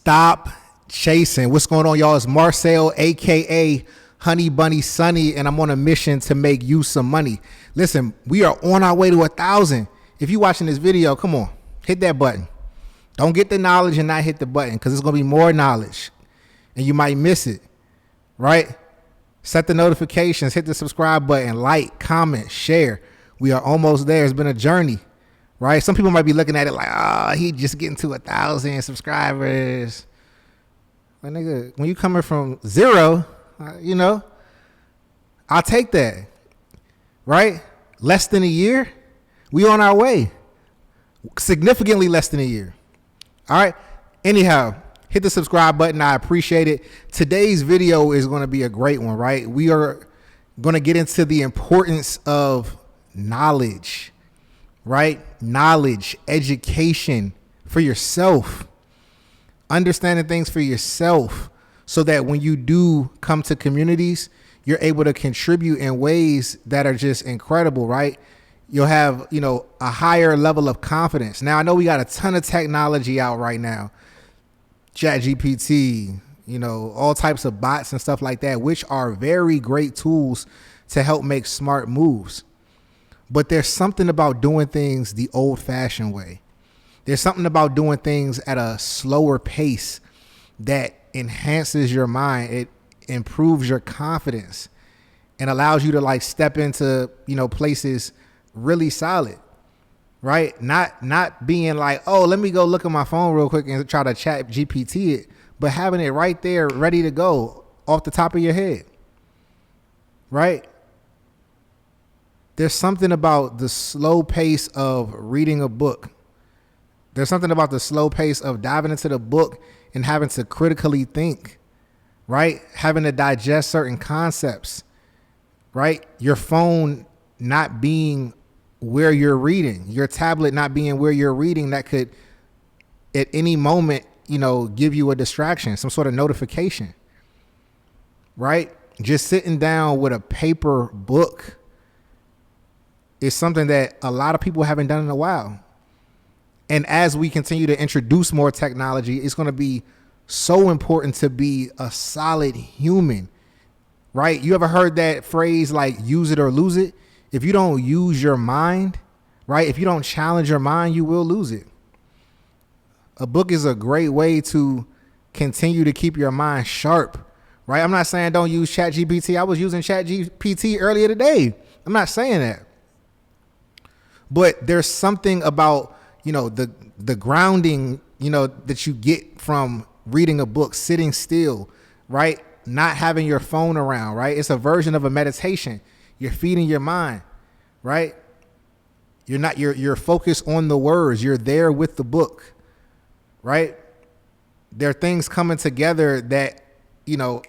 Stop chasing. What's going on, y'all? It's Marcel, aka Honey Bunny Sunny, and I'm on a mission to make you some money. Listen, we are on our way to 1,000. If you're watching this video, come on, hit that button. Don't get the knowledge and not hit the button, because it's going to be more knowledge and you might miss it, right? Set the notifications, hit the subscribe button, like, comment, share. We are almost there. It's been a journey, right? Some people might be looking at it like, oh, he just getting to 1,000 subscribers. Like, nigga, when you coming from zero, you know, I'll take that, right? Less than a year, we on our way. Significantly less than a year. All right. Anyhow, hit the subscribe button. I appreciate it. Today's video is going to be a great one, right? We are going to get into the importance of knowledge, right? Knowledge, education for yourself, understanding things for yourself, so that when you do come to communities, you're able to contribute in ways that are just incredible, right? You'll have, you know, a higher level of confidence. Now, I know we got a ton of technology out right now, ChatGPT, you know, all types of bots and stuff like that, which are very great tools to help make smart moves. But there's something about doing things the old fashioned way. There's something about doing things at a slower pace that enhances your mind. It improves your confidence and allows you to like step into, you know, places really solid, right? Not being like, oh, let me go look at my phone real quick and try to chat GPT it, but having it right there ready to go off the top of your head, right? There's something about the slow pace of reading a book. There's something about the slow pace of diving into the book and having to critically think, right? Having to digest certain concepts, right? Your phone not being where you're reading, your tablet not being where you're reading, that could at any moment, you know, give you a distraction, some sort of notification, right? Just sitting down with a paper book is something that a lot of people haven't done in a while. And as we continue to introduce more technology, it's going to be so important to be a solid human, right? You ever heard that phrase like use it or lose it? If you don't use your mind, right? If you don't challenge your mind, you will lose it. A book is a great way to continue to keep your mind sharp, right? I'm not saying don't use ChatGPT. I was using ChatGPT earlier today. I'm not saying that. But there's something about, you know, the grounding, you know, that you get from reading a book, sitting still, right? Not having your phone around, right? It's a version of a meditation. You're feeding your mind, right? You're focused on the words. You're there with the book, right? There are things coming together that, you know,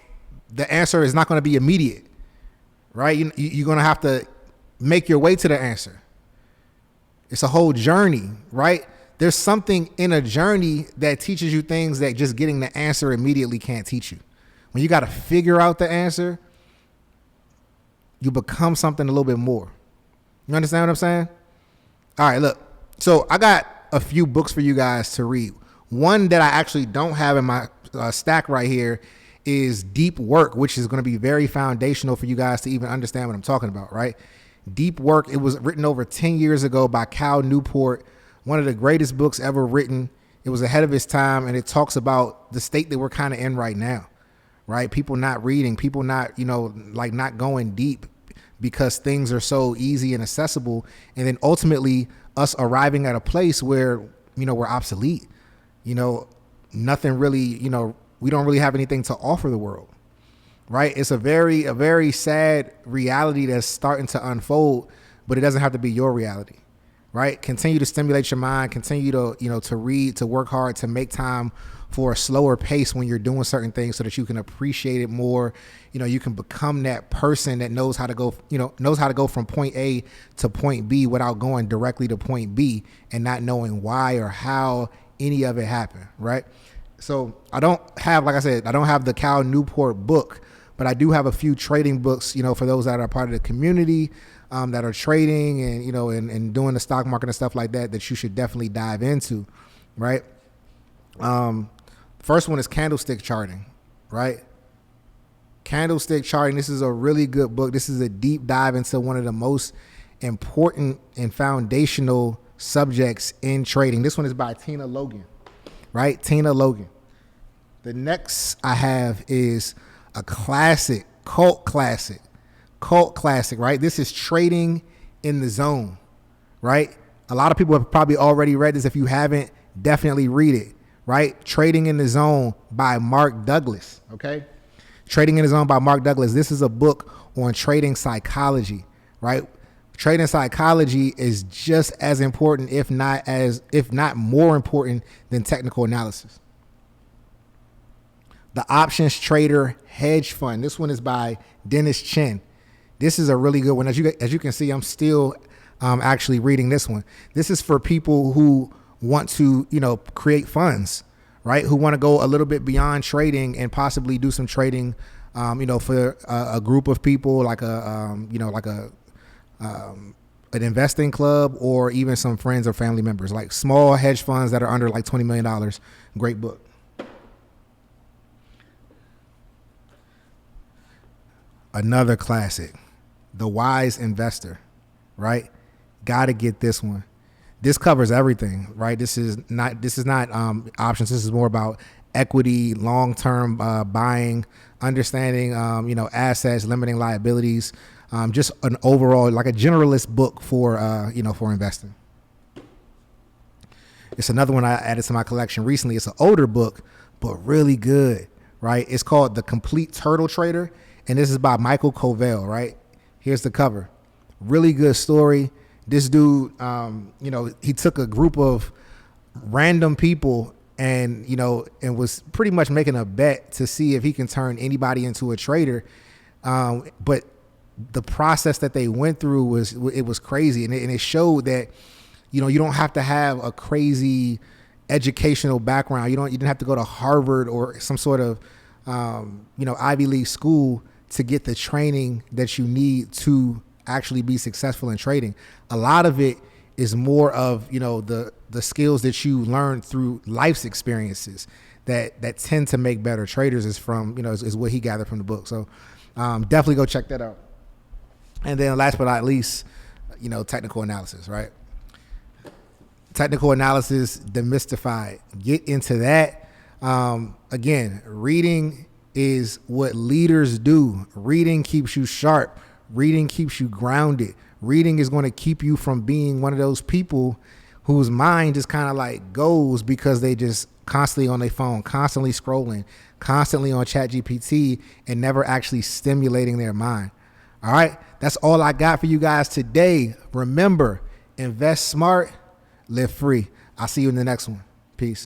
the answer is not going to be immediate, right? You're going to have to make your way to the answer. It's a whole journey, right? There's something in a journey that teaches you things that just getting the answer immediately can't teach you. When you got to figure out the answer, you become something a little bit more. You understand what I'm saying? All right, look. So I got a few books for you guys to read. One that I actually don't have in my stack right here is Deep Work, which is going to be very foundational for you guys to even understand what I'm talking about, right? Deep Work, it was written over 10 years ago by Cal Newport, one of the greatest books ever written. It was ahead of its time, and it talks about the state that we're kind of in right now, right? People not reading, people not, you know, like not going deep because things are so easy and accessible. And then ultimately us arriving at a place where, you know, we're obsolete, you know, nothing really, you know, we don't really have anything to offer the world. Right. It's a very sad reality that's starting to unfold, but it doesn't have to be your reality. Right. Continue to stimulate your mind. Continue to, you know, to read, to work hard, to make time for a slower pace when you're doing certain things so that you can appreciate it more. You know, you can become that person that knows how to go, you know, knows how to go from point A to point B without going directly to point B and not knowing why or how any of it happened. Right. So I don't have, like I said, I don't have the Cal Newport book, but I do have a few trading books, you know, for those that are part of the community that are trading and, you know, and doing the stock market and stuff like that, that you should definitely dive into. Right. First one is candlestick charting, right? Candlestick charting. This is a really good book. This is a deep dive into one of the most important and foundational subjects in trading. This one is by Tina Logan, right? Tina Logan. The next I have is a classic, cult classic, right? This is Trading in the Zone, right? A lot of people have probably already read this. If you haven't, definitely read it, right? Trading in the Zone by Mark Douglas, okay? Trading in the Zone by Mark Douglas. This is a book on trading psychology, right? Trading psychology is just as important, if not more important than technical analysis. The Options Trader Hedge Fund. This one is by Dennis Chin. This is a really good one. As you can see, I'm still actually reading this one. This is for people who want to, create funds, right? Who want to go a little bit beyond trading and possibly do some trading, for a group of people, like an investing club, or even some friends or family members, like small hedge funds that are under like $20 million. Great book. Another classic, The Wise Investor, right? Got to get this one. This covers everything, right? This is not options. This is more about equity, long-term buying, understanding, assets, limiting liabilities, just an overall, like a generalist book for investing. It's another one I added to my collection recently. It's an older book, but really good, right? It's called The Complete Turtle Trader. And this is by Michael Covell, right? Here's the cover. Really good story. This dude, he took a group of random people and was pretty much making a bet to see if he can turn anybody into a trader. But the process that they went through was crazy. And it showed that, you don't have to have a crazy educational background. You didn't have to go to Harvard or some sort of, Ivy League school to get the training that you need to actually be successful in trading. A lot of it is more of, the skills that you learn through life's experiences that tend to make better traders is what he gathered from the book. So definitely go check that out. And then last but not least, technical analysis, right? Technical analysis demystified. Get into that. Again, reading is what leaders do. Reading keeps you sharp. Reading keeps you grounded. Reading is going to keep you from being one of those people whose mind just kind of like goes because they just constantly on their phone, constantly scrolling, constantly on ChatGPT, and never actually stimulating their mind. All right, that's all I got for you guys today. Remember, invest smart, live free. I'll see you in the next one. Peace.